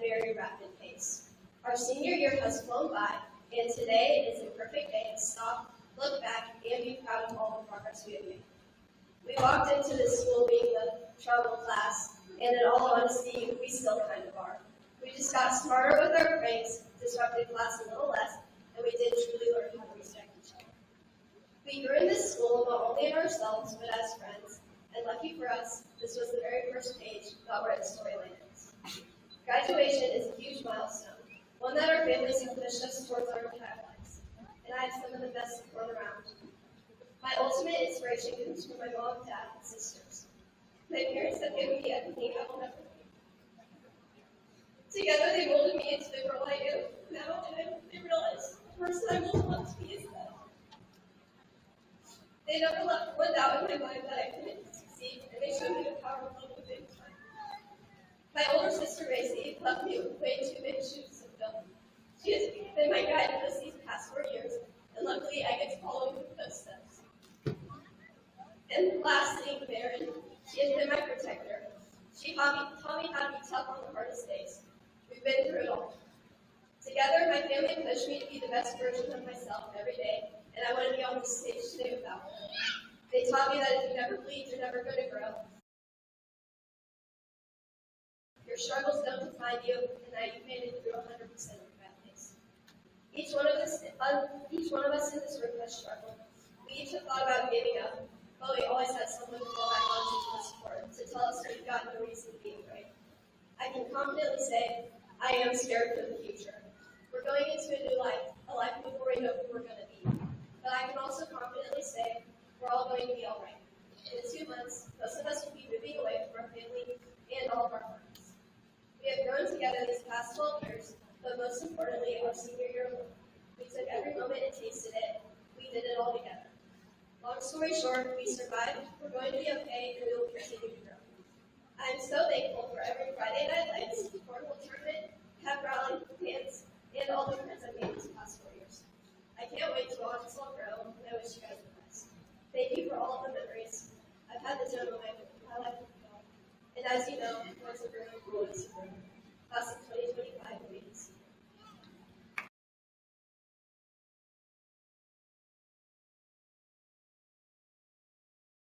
very rapid pace. Our senior year has flown by, and today is a perfect day to stop, look back, and be proud of all the progress we have made. We walked into this school being the troubled class, and in all honesty, we still kind of are. We just got smarter with our brains, disrupted class a little less, and we did truly learn how to respect each other. We grew in this school not only in ourselves, but as friends, and lucky for us, this was the very first page about where the storyline ends. Graduation is a huge milestone, one that our families have pushed us towards our entire lives, and I have some of the best support around. My ultimate inspiration comes from my mom, dad, and sisters. My parents have given me everything I will never need. Together they molded me into the girl I am now, and I realize the person I most want to be is them. They never left one doubt in my mind that I couldn't succeed, and they showed me the power of love within time. My older sister, Macy, left me with way too many shoes to fill. She has been my guide these past 4 years, and luckily I get to follow in her footsteps. And lastly, Maren, she has been my protector. She taught me how to be tough on the hardest days. We've been through it all. Together, my family pushed me to be the best version of myself every day, and I want to be on this stage today without them. They taught me that if you never bleed, you're never going to grow. Your struggles don't define you, and that you've made it through 100% of your bad days. Each one of us in this room has struggled. We each have thought about giving up, but we always had someone to fall back on to support, to tell us we've got no reason to be afraid. I can confidently say, I am scared for the future. We're going into a new life, a life before we know who we're going to be. But I can also confidently say, we're all going to be all right. In 2 months, most of us will be moving away from our family and all of our friends. We have grown together these past 12 years, but most importantly, our senior year alone. We took every moment and tasted it. We did it all together. Long story short, we survived, we're going to be okay, and we will continue to grow. I am so thankful for every Friday Night Lights, portable tournament, pep rally, dance, and all the friends I've made these past 4 years. I can't wait to watch this all grow, and I wish you guys the best. Thank you for all of the memories. I've had the time of my life with you all. And as you know,